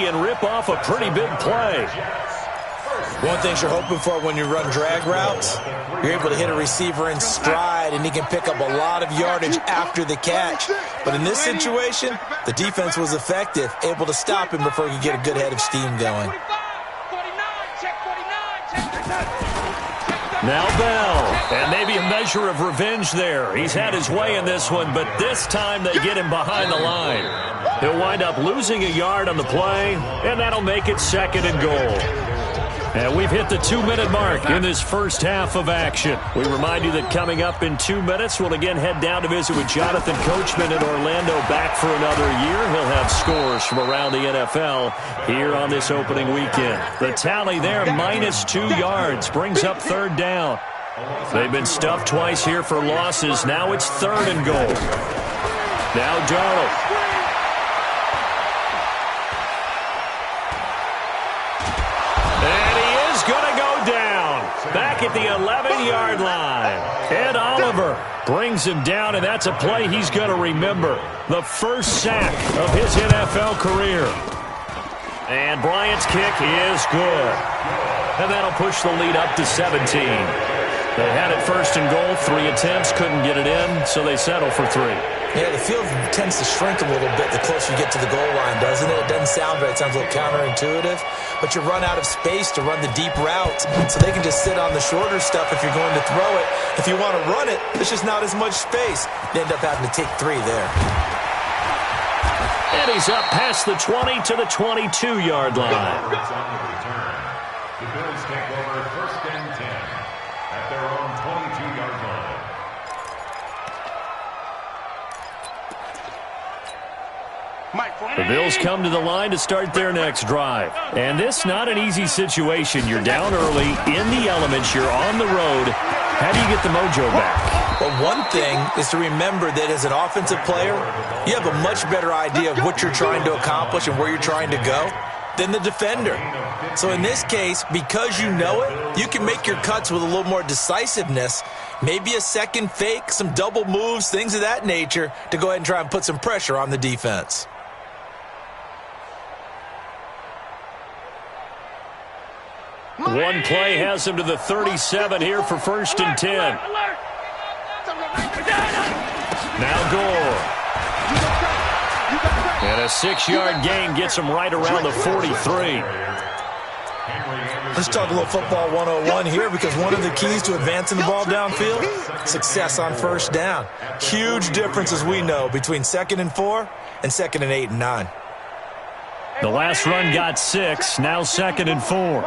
and rip off a pretty big play. One thing you're hoping for when you run drag routes, you're able to hit a receiver in stride, and he can pick up a lot of yardage after the catch. But in this situation, the defense was effective, able to stop him before he could get a good head of steam going. Now Bell, and maybe a measure of revenge there. He's had his way in this one, but this time they get him behind the line. He'll wind up losing a yard on the play, and that'll make it 2nd and goal. And we've hit the 2-minute mark in this first half of action. We remind you that coming up in 2 minutes, we'll again head down to visit with Jonathan Coachman in Orlando, back for another year. He'll have scores from around the NFL here on this opening weekend. The tally there, -2 yards, brings up 3rd down. They've been stuffed twice here for losses. Now it's 3rd and goal. Now Darnold. Back at the 11-yard line. Ed Oliver brings him down, and that's a play he's going to remember. The first sack of his NFL career. And Bryant's kick is good. And that'll push the lead up to 17. They had it 1st and goal, 3 attempts, couldn't get it in, so they settle for 3. Yeah, the field tends to shrink a little bit the closer you get to the goal line, doesn't it? It doesn't sound right. It sounds a little counterintuitive. But you run out of space to run the deep routes, so they can just sit on the shorter stuff if you're going to throw it. If you want to run it, there's just not as much space. You end up having to take 3 there. And he's up past the 20 to the 22-yard line. The Bills take over 1st and 10 at their own 22-yard line. The Bills come to the line to start their next drive. And this not an easy situation. You're down early, in the elements, you're on the road. How do you get the mojo back? Well, one thing is to remember that as an offensive player, you have a much better idea of what you're trying to accomplish and where you're trying to go than the defender. So in this case, because you know it, you can make your cuts with a little more decisiveness, maybe a second fake, some double moves, things of that nature, to go ahead and try and put some pressure on the defense. One play has him to the 37 here for 1st and 10. Now Gore. And a 6-yard gain gets him right around the 43. Let's talk a little football 101 here, because one of the keys to advancing the ball downfield, success on 1st down. Huge difference, as we know, between 2nd and 4 and 2nd and 8 and 9. The last run got 6, now 2nd and 4.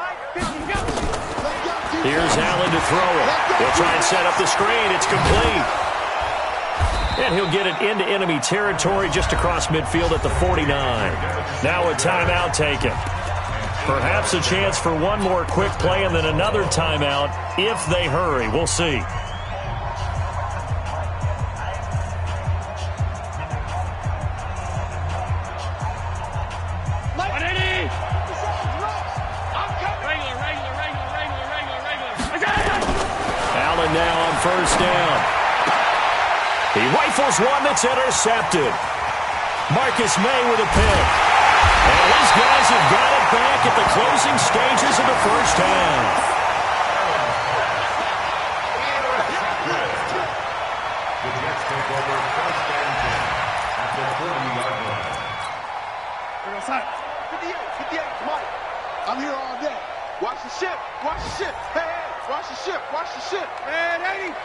Here's Allen to throw it. He'll try and set up the screen. It's complete. And he'll get it into enemy territory just across midfield at the 49. Now a timeout taken. Perhaps a chance for one more quick play and then another timeout if they hurry. We'll see. Allen now on 1st down. He rifles one that's intercepted. Marcus May with a pick. And these guys have got it back at the closing stages of the 1st half. The Jets take over 1st and 10 at the 40-yard line. 58, Mike. I'm here all day. Watch the ship. Watch the ship. Hey, watch the ship. Watch the ship. Man, 80.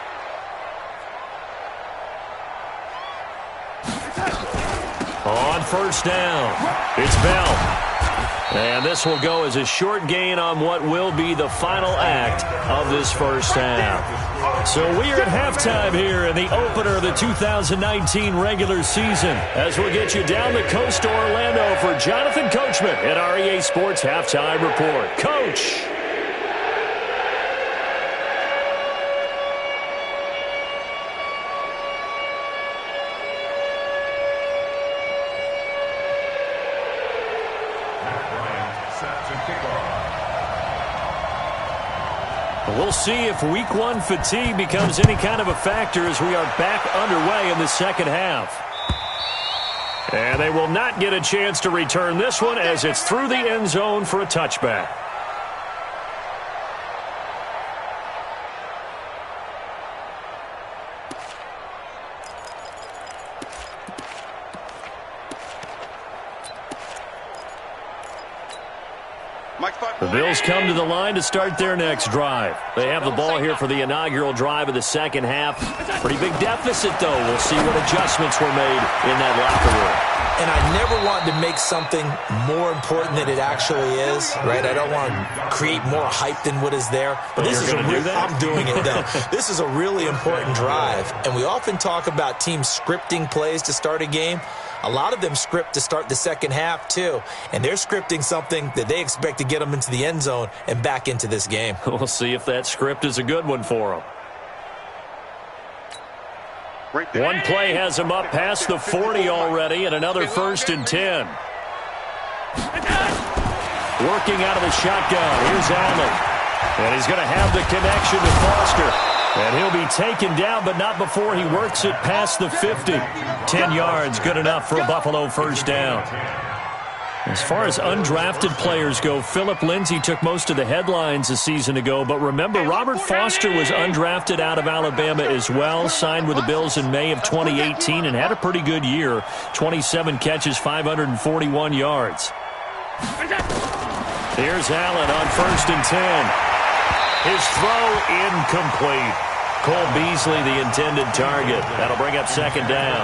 On 1st down, it's Bell. And this will go as a short gain on what will be the final act of this 1st half. So we are at halftime here in the opener of the 2019 regular season, as we'll get you down the coast to Orlando for Jonathan Coachman at our EA Sports Halftime Report. Coach. We'll see if Week 1 fatigue becomes any kind of a factor as we are back underway in the 2nd half. And they will not get a chance to return this one as it's through the end zone for a touchback. The Bills come to the line to start their next drive. They have the ball here for the inaugural drive of the second half. Pretty big deficit, though. We'll see what adjustments were made in that locker room. And I never want to make something more important than it actually is, right? I don't want to create more hype than what is there. But this is I'm doing it, though. This is a really important drive. And we often talk about teams scripting plays to start a game. A lot of them script to start the second half, too. And they're scripting something that they expect to get them into the end zone and back into this game. We'll see if that script is a good one for them. One play has him up past the 40 already, and another 1st and 10. Working out of the shotgun. Here's Allen. And he's going to have the connection to Foster. And he'll be taken down, but not before he works it past the 50. 10 yards, good enough for a Buffalo first down. As far as undrafted players go, Philip Lindsay took most of the headlines a season ago. But remember, Robert Foster was undrafted out of Alabama as well, signed with the Bills in May of 2018 and had a pretty good year. 27 catches, 541 yards. Here's Allen on 1st and 10. His throw incomplete. Cole Beasley, the intended target. That'll bring up second down.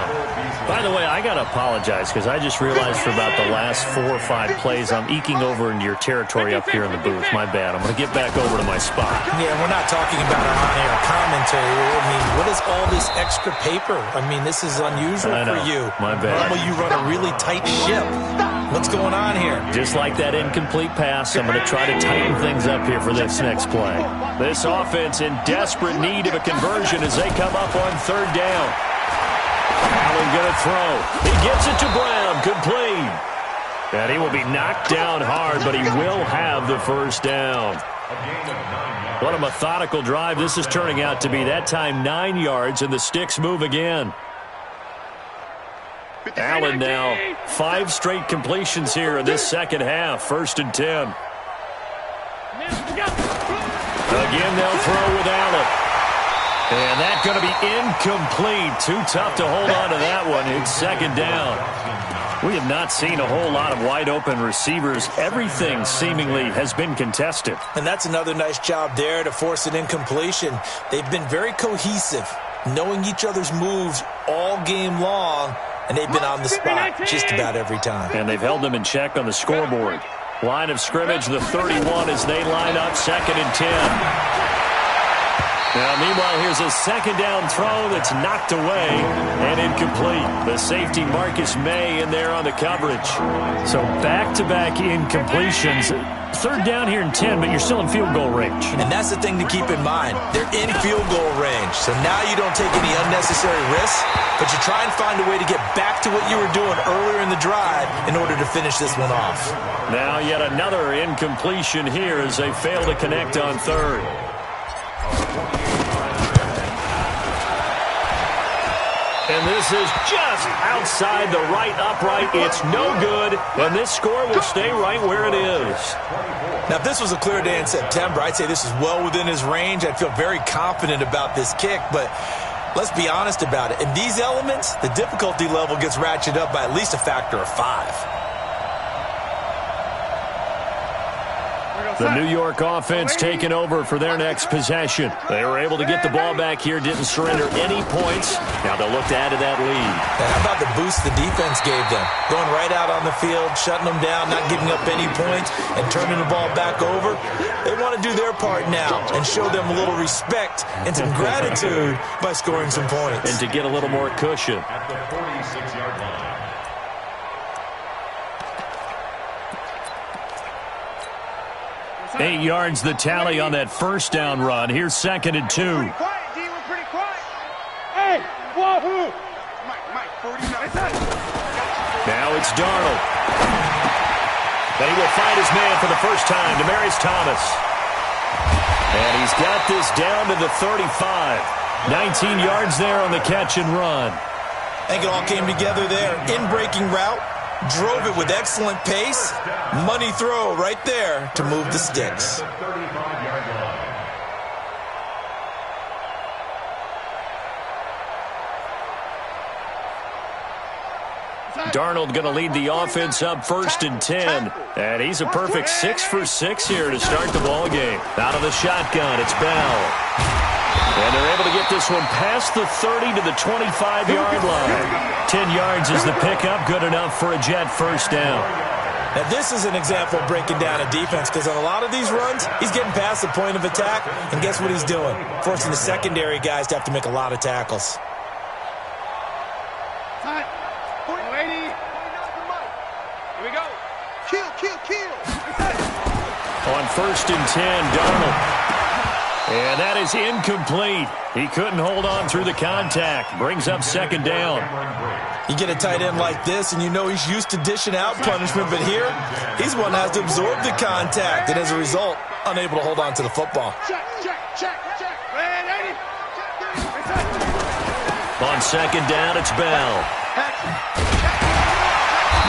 By the way, I got to apologize because I just realized for about the last 4 or 5 plays I'm eking over into your territory up here in the booth. My bad. I'm going to get back over to my spot. Yeah, we're not talking about an on-air commentary. I mean, what is all this extra paper? I mean, this is unusual for you. My bad. Normally you run a really tight ship. What's going on here? Just like that incomplete pass, I'm going to try to tighten things up here for this next play. This offense in desperate need of a conversion as they come up on 3rd down. Allen going to throw. He gets it to Brown. Complete. And he will be knocked down hard, but he will have the first down. What a methodical drive this is turning out to be. That time 9 yards, and the sticks move again. Allen now 5 straight completions here in this second half. 1st and 10. Again, they'll throw with Allen. And that's going to be incomplete. Too tough to hold on to that one. It's second down. We have not seen a whole lot of wide-open receivers. Everything seemingly has been contested. And that's another nice job there to force an incompletion. They've been very cohesive, knowing each other's moves all game long. And they've been on the spot just about every time. And they've held them in check on the scoreboard. Line of scrimmage, the 31 as they line up, 2nd and 10. Now, meanwhile, here's a second down throw that's knocked away and incomplete. The safety Marcus May in there on the coverage. So back-to-back incompletions. 3rd down here in 10, but you're still in field goal range. And that's the thing to keep in mind. They're in field goal range. So now you don't take any unnecessary risks, but you try and find a way to get back to what you were doing earlier in the drive in order to finish this one off. Now yet another incompletion here as they fail to connect on 3rd. And this is just outside the right upright. It's no good, and this score will stay right where it is. Now, if this was a clear day in September, I'd say this is well within his range. I'd feel very confident about this kick, but let's be honest about it. In these elements, the difficulty level gets ratcheted up by at least a factor of 5. The New York offense taking over for their next possession. They were able to get the ball back here, didn't surrender any points. Now they'll look to add to that lead. And how about the boost the defense gave them? Going right out on the field, shutting them down, not giving up any points, and turning the ball back over. They want to do their part now and show them a little respect and some gratitude by scoring some points. And to get a little more cushion. At the 46-yard line. 8 yards the tally on that first down run. Here's 2nd and 2. Pretty quiet, D. We're pretty quiet. Hey, wahoo! Mike, 49. Now it's Darnold. And he will find his man for the first time, Demaryius Thomas. And he's got this down to the 35. 19 yards there on the catch and run. I think it all came together there. In-breaking route, drove it with excellent pace. Money throw right there to move the sticks. The 35-yard line. Darnold going to lead the offense up 1st and 10. And he's a perfect 6 for 6 here to start the ball game. Out of the shotgun, it's Bell. And they're able to get this one past the 30 to the 25-yard line. 10 yards is the pickup, good enough for a Jet first down. Now, this is an example of breaking down a defense because on a lot of these runs, he's getting past the point of attack, and guess what he's doing? Forcing the secondary guys to have to make a lot of tackles. Here we go. Kill. On 1st and 10, Darnold. And that is incomplete. He couldn't hold on through the contact. Brings up 2nd down. You get a tight end like this, and you know he's used to dishing out punishment, but here, he's one that has to absorb the contact, and as a result, unable to hold on to the football. Check. On 2nd down, it's Bell.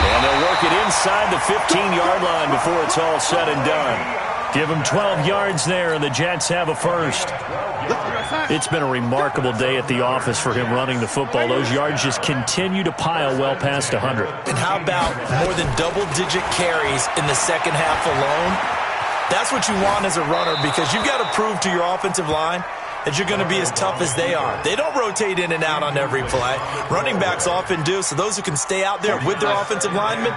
And they'll work it inside the 15-yard line before it's all said and done. Give him 12 yards there, and the Jets have a first. It's been a remarkable day at the office for him running the football. Those yards just continue to pile well past 100. And how about more than double-digit carries in the second half alone? That's what you want as a runner because you've got to prove to your offensive line that you're going to be as tough as they are. They don't rotate in and out on every play. Running backs often do, so those who can stay out there with their offensive linemen,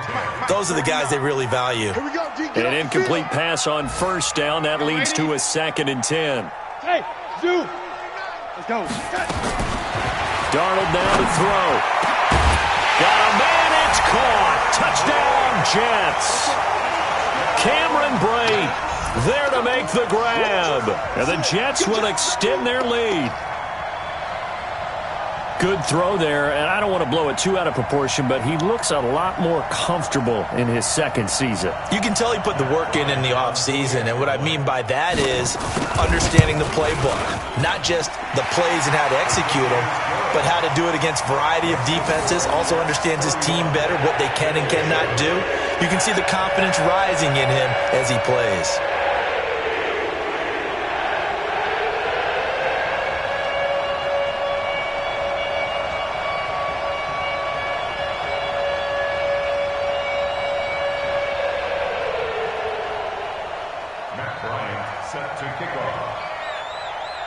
those are the guys they really value. An incomplete pass on 1st down. That leads to a 2nd and 10. Hey, Zoo. Let's go. Darnold now to throw. Got a man, it's caught. Touchdown, Jets. Cameron Brate there to make the grab. And the Jets will extend their lead. Good throw there, and I don't want to blow it too out of proportion, but he looks a lot more comfortable in his 2nd season. You can tell he put the work in the offseason, and what I mean by that is understanding the playbook. Not just the plays and how to execute them, but how to do it against a variety of defenses. Also understands his team better, what they can and cannot do. You can see the confidence rising in him as he plays.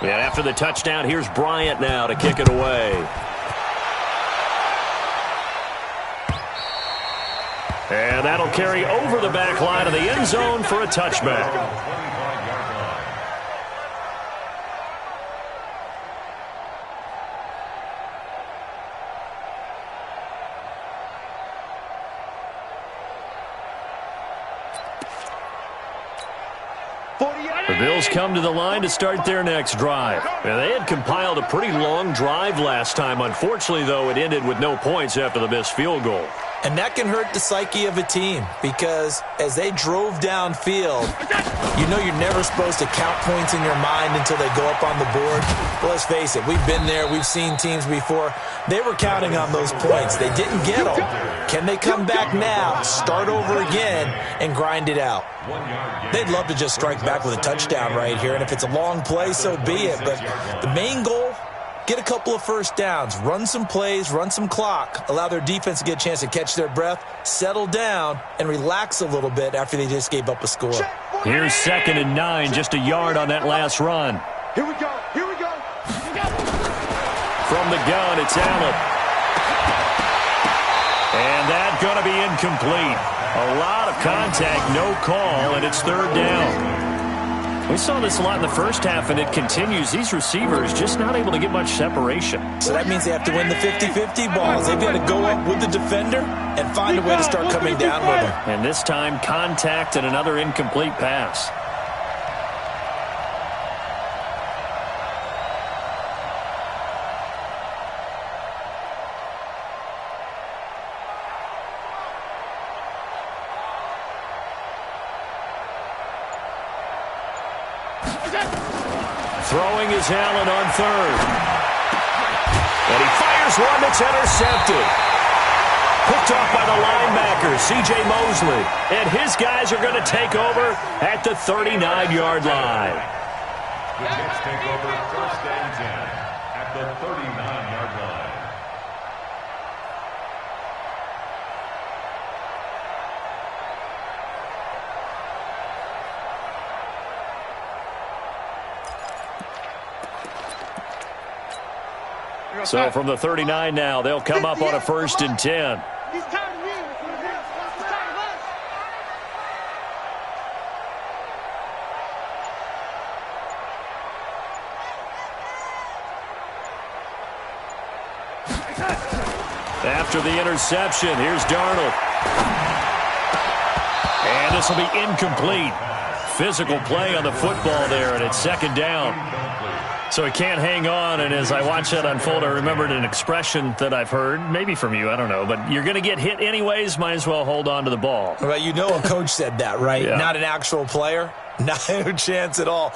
And after the touchdown, here's Bryant now to kick it away. And that'll carry over the back line of the end zone for a touchback. The Bills come to the line to start their next drive. And they had compiled a pretty long drive last time. Unfortunately, though, it ended with no points after the missed field goal. And that can hurt the psyche of a team because as they drove downfield, you know you're never supposed to count points in your mind until they go up on the board. Well, let's face it, we've been there. We've seen teams before. They were counting on those points. They didn't get them. Can they come back now, start over again, and grind it out? They'd love to just strike back with a touchdown right here, and if it's a long play, so be it. But the main goal, get a couple of first downs, run some plays, run some clock, allow their defense to get a chance to catch their breath, settle down, and relax a little bit after they just gave up a score. Here's 2nd and 9, just a yard on that last run. Here we go. From the gun, it's Allen. And that's going to be incomplete. A lot of contact, no call, and it's 3rd down. We saw this a lot in the first half, and it continues. These receivers just not able to get much separation. So that means they have to win the 50-50 balls. They've got to go up with the defender and find a way to start coming down with him. And this time, contact and another incomplete pass. Throwing is Allen on 3rd. And he fires Here's one that's intercepted. Picked off by the linebacker, C.J. Mosley. And his guys are going to take over at the 39-yard line. The Jets take over 1st and 10 at the 39-yard line. So from the 39 now, they'll come up on a 1st and 10. He's tired of you. He's tired of us. After the interception, here's Darnold. And this will be incomplete. Physical play on the football there, and it's 2nd down. So he can't hang on, and as I watch that unfold, I remembered an expression that I've heard, maybe from you, I don't know, but you're going to get hit anyways, might as well hold on to the ball. Well, you know a coach said that, right? Yeah. Not an actual player. Not a chance at all.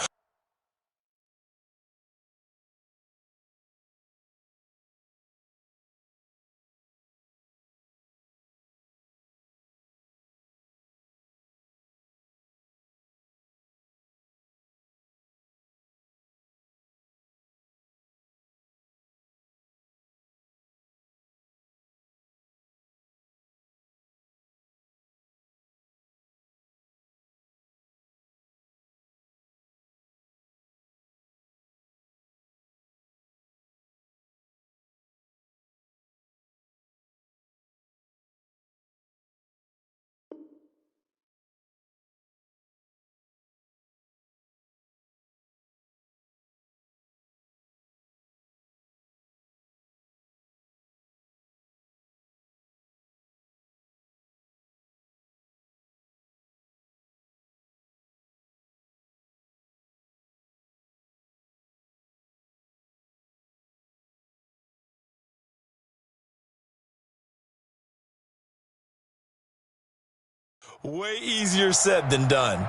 Way easier said than done.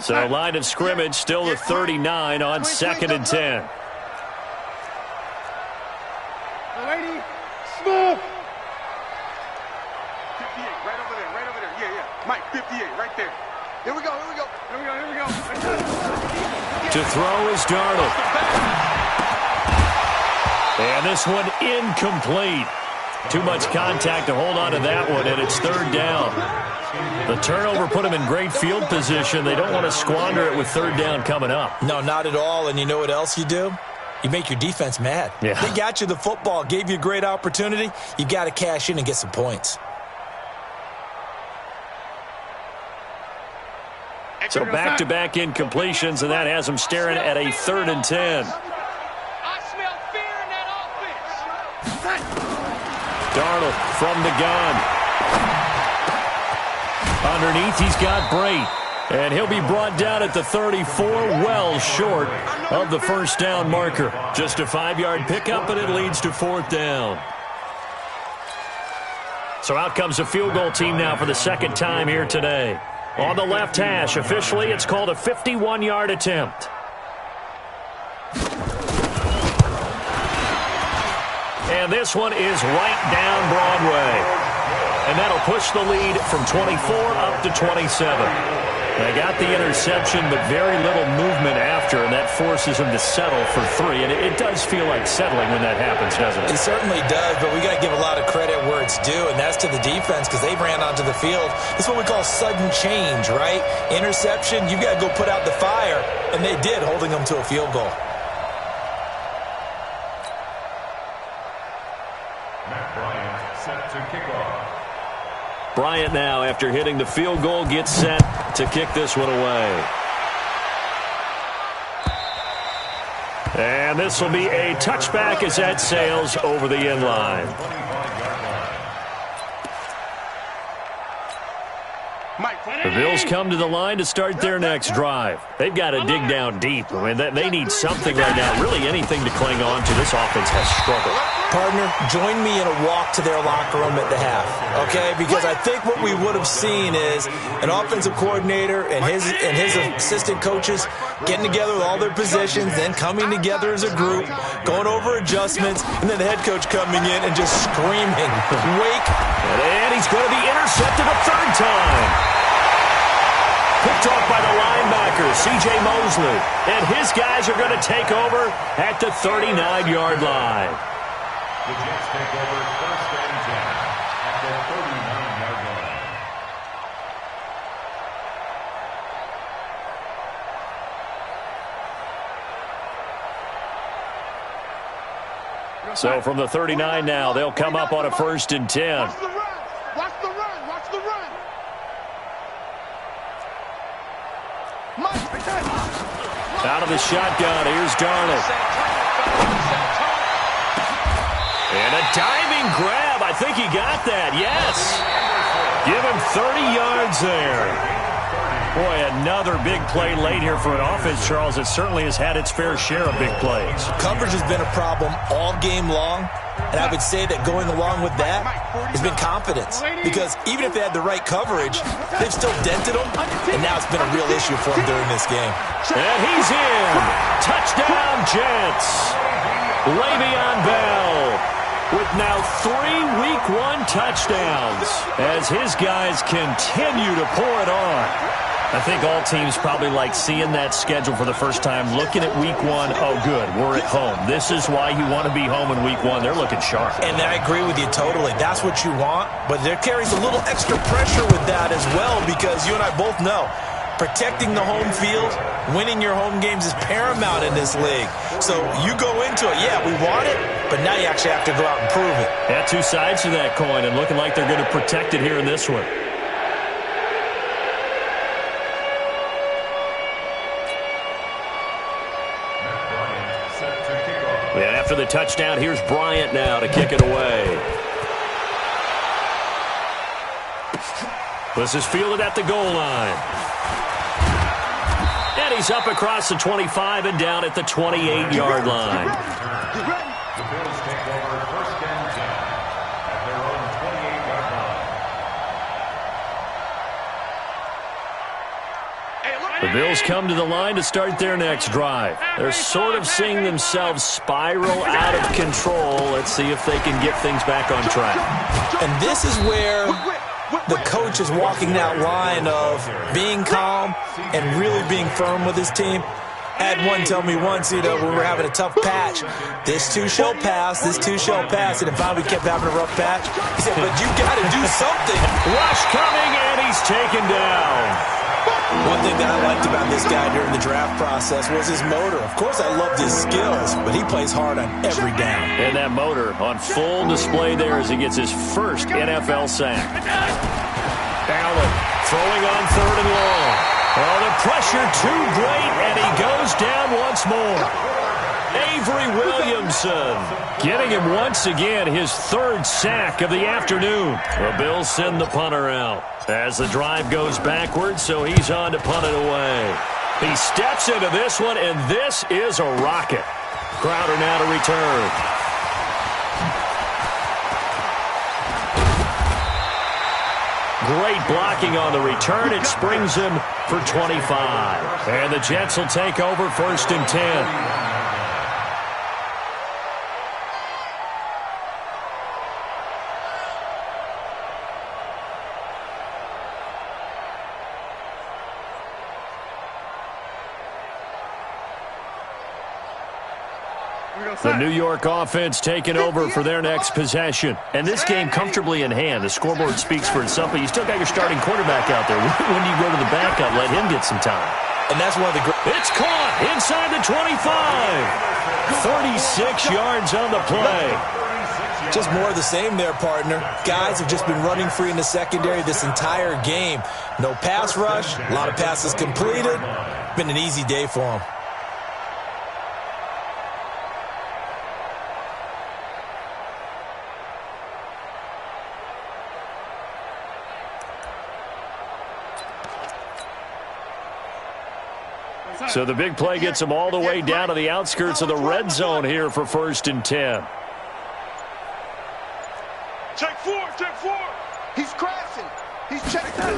So line of scrimmage still the 39 on 2nd and 10. Lady, smooth. 58, right over there. Yeah. Mike, 58, right there. Here we go. To throw is Darnold. And this one incomplete. Too much contact to hold on to that one, and it's 3rd down. The turnover put them in great field position. They don't want to squander it with 3rd down coming up. No, not at all. And you know what else you do? You make your defense mad. Yeah. They got you the football, gave you a great opportunity. You got to cash in and get some points. So back-to-back incompletions, and that has them staring at a 3rd and 10. I smell fear in that offense. Darnold from the gun. Underneath, he's got Brait. And he'll be brought down at the 34, well short of the 1st down marker. Just a 5-yard pickup, and it leads to 4th down. So out comes a field goal team now for the 2nd time here today. On the left hash, officially, it's called a 51-yard attempt. And this one is right down Broadway. And that'll push the lead from 24 up to 27. They got the interception, but very little movement after, and that forces them to settle for 3. And it does feel like settling when that happens, doesn't it? It certainly does, but we got to give a lot of credit where it's due, and that's to the defense because they ran onto the field. It's what we call sudden change, right? Interception, you've got to go put out the fire, and they did, holding them to a field goal. Matt Bryant set to kick off. Bryant now, after hitting the field goal, gets set to kick this one away. And this will be a touchback as that sails over the end line. Bills come to the line to start their next drive. They've got to dig down deep. I mean, they need something right now, really anything to cling on to. This offense has struggled. Partner, join me in a walk to their locker room at the half, okay? Because I think what we would have seen is an offensive coordinator and his assistant coaches getting together with all their positions, then coming together as a group, going over adjustments, and then the head coach coming in and just screaming, wake. And he's going to be intercepted a third time. Picked off by the linebacker, C.J. Mosley. And his guys are going to take over at the 39-yard line. The Jets take over first and 10 at the 39-yard line. So from the 39 now, they'll come up on a first and 10. Watch the run. Watch the run. Watch the run. Out of the shotgun, here's Darnold. And a diving grab. I think he got that. Yes. Give him 30 yards there. Boy, another big play late here for an offense, Charles. It certainly has had its fair share of big plays. Coverage has been a problem all game long, and I would say that going along with that has been confidence. Because even if they had the right coverage, they've still dented them, and now it's been a real issue for them during this game. And he's in. Touchdown, Jets. Le'Veon Bell with now 3 Week 1 touchdowns as his guys continue to pour it on. I think all teams probably like seeing that schedule for the first time, looking at Week 1. Oh, good, we're at home. This is why you want to be home in Week 1. They're looking sharp. And I agree with you totally. That's what you want, but there carries a little extra pressure with that as well because you and I both know protecting the home field, winning your home games is paramount in this league. So you go into it, yeah, we want it, but now you actually have to go out and prove it. Yeah, two sides to that coin, and looking like they're going to protect it here in this one. And after the touchdown, here's Bryant now to kick it away. This is fielded at the goal line. And he's up across the 25 and down at the 28-yard line. The Bills take over first and 10 at their own 28-yard line. The Bills come to the line to start their next drive. They're sort of seeing themselves spiral out of control. Let's see if they can get things back on track. And this is where the coach is walking that line of being calm and really being firm with his team. I had one tell me once, when we were having a tough patch, this too shall pass, this too shall pass. And if we kept having a rough patch, he said, but you got to do something. Rush coming, and he's taken down. One thing that I liked about this guy during the draft process was his motor. Of course, I loved his skills, but he plays hard on every down. And that motor on full display there as he gets his first NFL sack. Allen throwing on third and long. Oh, the pressure too great, and he goes down once more. Avery Williamson getting him once again his third sack of the afternoon. The Bills send the punter out as the drive goes backwards, so he's on to punt it away. He steps into this one, and this is a rocket. Crowder now to return. Great blocking on the return. It springs him for 25. And the Jets will take over first and 10. The New York offense taking over for their next possession. And this game comfortably in hand. The scoreboard speaks for itself, but you still got your starting quarterback out there. When do you go to the backup? Let him get some time. And that's one of the great... It's caught inside the 25. 36 yards on the play. Just more of the same there, partner. Guys have just been running free in the secondary this entire game. No pass rush, a lot of passes completed. Been an easy day for them. So the big play gets him all the way down to the outskirts of the red zone here for 1st and 10. Check four. He's crashing. He's checking.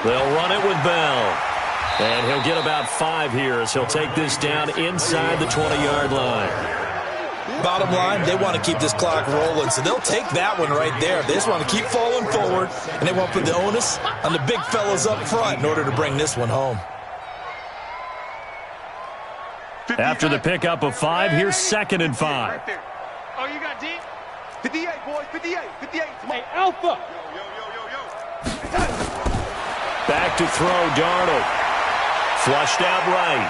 They'll run it with Bell. And he'll get about 5 here as he'll take this down inside the 20-yard line. Bottom line, they want to keep this clock rolling, so they'll take that one right there. They just want to keep falling forward, and they want to put the onus on the big fellas up front in order to bring this one home. After the pickup of 5, here's 2nd and 5. Right there. Oh, you got deep? 58, boys, 58. Hey, Alpha. Yo. Back to throw, Darnold. Flushed out right.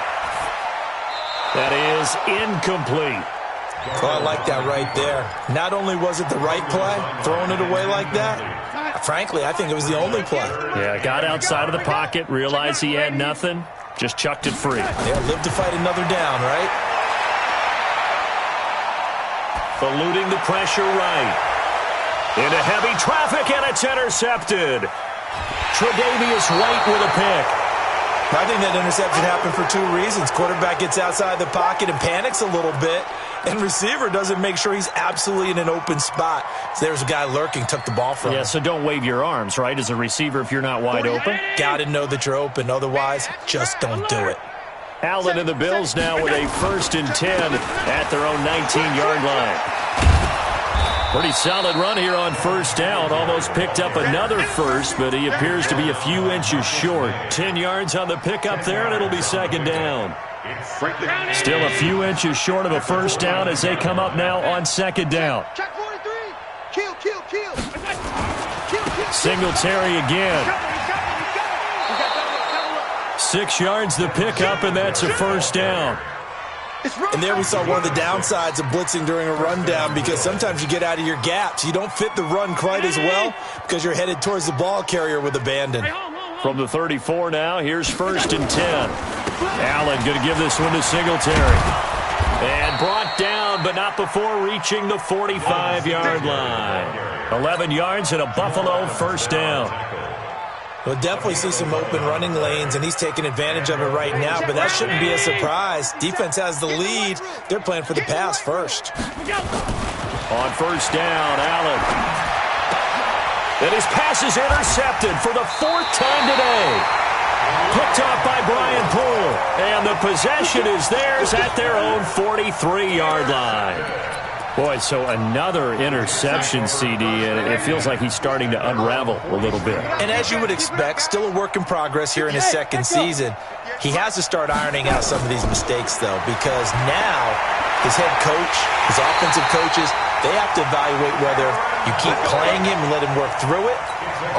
That is incomplete. Oh, I like that right there. Not only was it the right play, throwing it away like that, frankly, I think it was the only play. Yeah, got outside of the pocket, realized he had nothing, just chucked it free. Yeah, live to fight another down, right? Eluding the pressure right. Into heavy traffic, and it's intercepted. Tre'Davious White with a pick. I think that interception happened for 2 reasons. Quarterback gets outside the pocket and panics a little bit, and receiver doesn't make sure he's absolutely in an open spot. So there's a guy lurking, took the ball from him. Yeah, so don't wave your arms, right, as a receiver if you're not wide open. Got to know that you're open. Otherwise, just don't do it. Allen and the Bills now with a 1st and 10 at their own 19-yard line. Pretty solid run here on 1st down. Almost picked up another first, but he appears to be a few inches short. 10 yards on the pickup there, and it'll be 2nd down. Still a few inches short of a 1st down as they come up now on 2nd down. Check 43. Kill. Singletary again. 6 yards the pickup, and that's a 1st down. And there we saw one of the downsides of blitzing during a rundown, because sometimes you get out of your gaps. You don't fit the run quite as well because you're headed towards the ball carrier with abandon. From the 34 now, here's 1st and 10. Allen going to give this one to Singletary. And brought down, but not before reaching the 45-yard line. 11 yards and a Buffalo 1st down. We'll definitely see some open running lanes, and he's taking advantage of it right now, but that shouldn't be a surprise. Defense has the lead. They're playing for the pass first. On 1st down, Allen. And his pass is intercepted for the 4th time today. Picked off by Brian Poole. And the possession is theirs at their own 43-yard line. Boy, so another interception, CD, and it feels like he's starting to unravel a little bit. And as you would expect, still a work in progress here in his 2nd season. He has to start ironing out some of these mistakes, though, because now his head coach, his offensive coaches, they have to evaluate whether you keep playing him and let him work through it,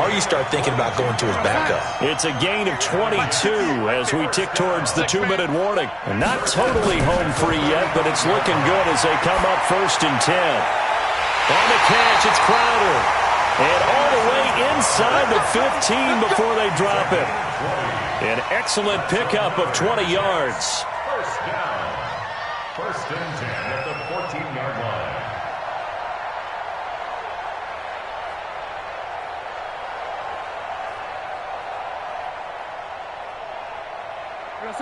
or you start thinking about going to his backup. It's a gain of 22 as we tick towards the 2-minute warning. And not totally home free yet, but it's looking good as they come up 1st and 10. On the catch, it's Crowder. And all the way inside the 15 before they drop it. An excellent pickup of 20 yards. 1st down. 1st and 10 at the 14-yard line.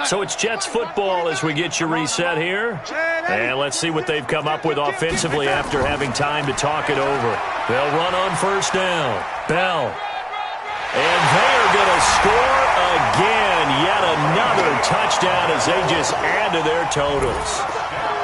So it's Jets football as we get you reset here. And let's see what they've come up with offensively after having time to talk it over. They'll run on 1st down. Bell. And they're going to score again. Yet another touchdown as they just add to their totals.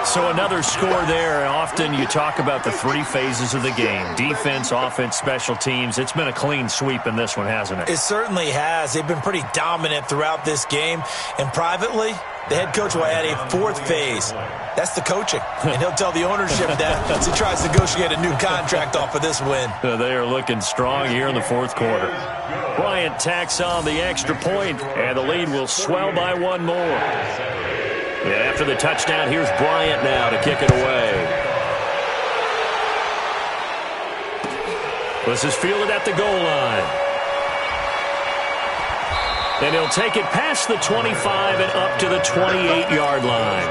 So another score there. Often you talk about the 3 phases of the game. Defense, offense, special teams. It's been a clean sweep in this one, hasn't it? It certainly has. They've been pretty dominant throughout this game. And privately, the head coach will add a 4th phase. That's the coaching. And he'll tell the ownership that as he tries to negotiate a new contract off of this win. They are looking strong here in the 4th quarter. Bryant tacks on the extra point, and the lead will swell by 1 more. And after the touchdown, here's Bryant now to kick it away. This is fielded at the goal line. And he'll take it past the 25 and up to the 28-yard line.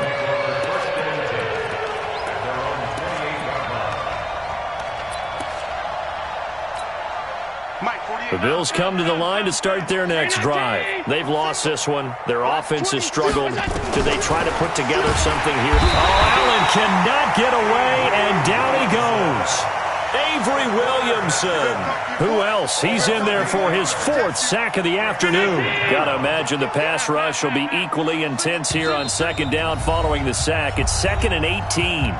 Mike, 48. The Bills come to the line to start their next drive. They've lost this one. Their offense has struggled. Do they try to put together something here? Oh, Allen cannot get away, and down he goes. Avery Williamson. Who else? He's in there for his 4th sack of the afternoon. Got to imagine the pass rush will be equally intense here on 2nd down following the sack. It's 2nd and 18.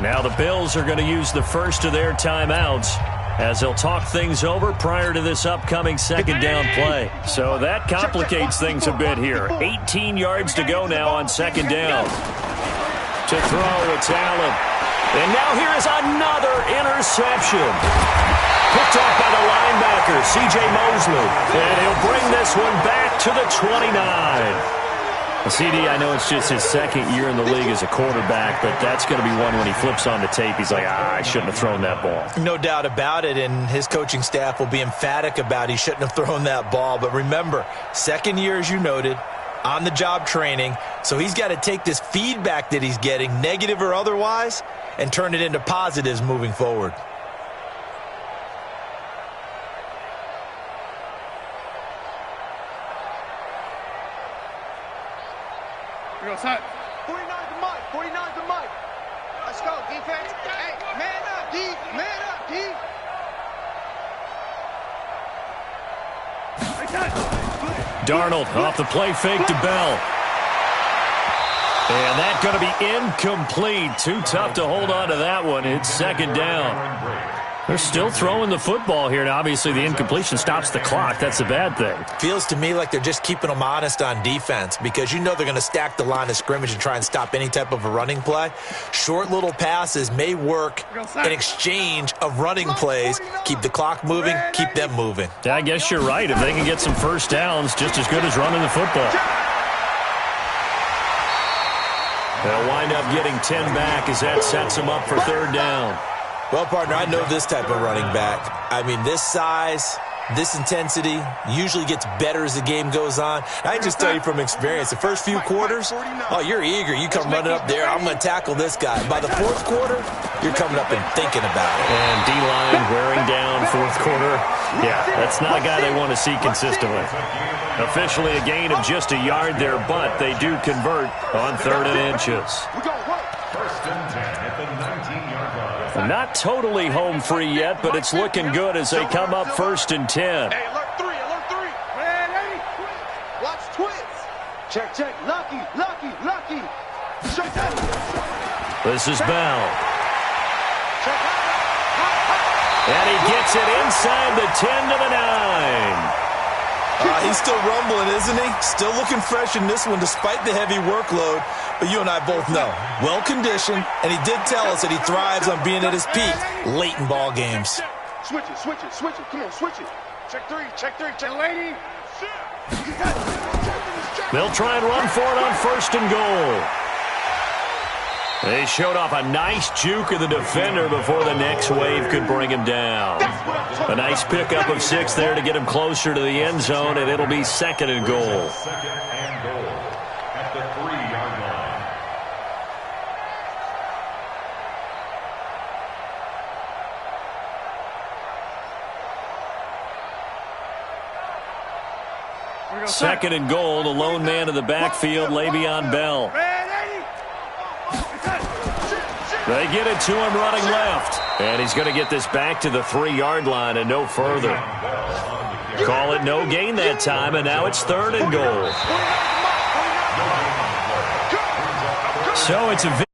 Now the Bills are going to use the first of their timeouts as they'll talk things over prior to this upcoming 2nd down play. So that complicates things a bit here. 18 yards to go now on 2nd down. To throw, it's Allen. And now here is another interception. Picked up by the linebacker, C.J. Mosley. And he'll bring this one back to the 29. CD, I know it's just his 2nd year in the league as a quarterback, but that's going to be one when he flips on the tape. He's like, I shouldn't have thrown that ball. No doubt about it, and his coaching staff will be emphatic about he shouldn't have thrown that ball. But remember, 2nd year, as you noted, on-the-job training, so he's got to take this feedback that he's getting, negative or otherwise, and turn it into positives moving forward. Here goes Hunt. 49's the mic. 49's the mic. Let's go, defense. Hey, man up, D. Man up, D. Darnold off the play fake to Bell. And that's going to be incomplete. Too tough to hold on to that one. It's 2nd down. They're still throwing the football here. Now, obviously, the incompletion stops the clock. That's a bad thing. Feels to me like they're just keeping them honest on defense because you know they're going to stack the line of scrimmage and try and stop any type of a running play. Short little passes may work in exchange of running plays. Keep the clock moving, keep them moving. I guess you're right. If they can get some first downs, just as good as running the football. They'll wind up getting 10 back as that sets them up for 3rd down. Well, partner, I know this type of running back. I mean, this size, this intensity usually gets better as the game goes on. I can just tell you from experience, the first few quarters, oh, you're eager. You come running up there, I'm going to tackle this guy. By the 4th quarter, you're coming up and thinking about it. And D-line wearing down 4th quarter. Yeah, that's not a guy they want to see consistently. Officially a gain of just a yard there, but they do convert on 3rd and inches. First and 10 at the 19-yard line. Not totally home free yet, but it's looking good as they come up 1st and 10. Hey, alert 3, alert 3. Man, hey. Watch twins. Check, check. Lucky, lucky, lucky. Check that. This is Bell. And he gets it inside the 10 to the 9. He's still rumbling, isn't he? Still looking fresh in this one despite the heavy workload. But you and I both know, well-conditioned, and he did tell us that he thrives on being at his peak late in ball games. Switch it, switch it, switch it. Come on, switch it. Check 3, check 3, check lady. They'll try and run for it on 1st and goal. They showed off a nice juke of the defender before the next wave could bring him down. A nice pickup of 6 there to get him closer to the end zone, and it'll be 2nd and goal. 2nd and goal at the 3-yard line. 2nd and goal, the lone man in the backfield, Le'Veon Bell. They get it to him running left. And he's going to get this back to the 3-yard line and no further. Call it no gain that time, and now it's 3rd and goal. So it's a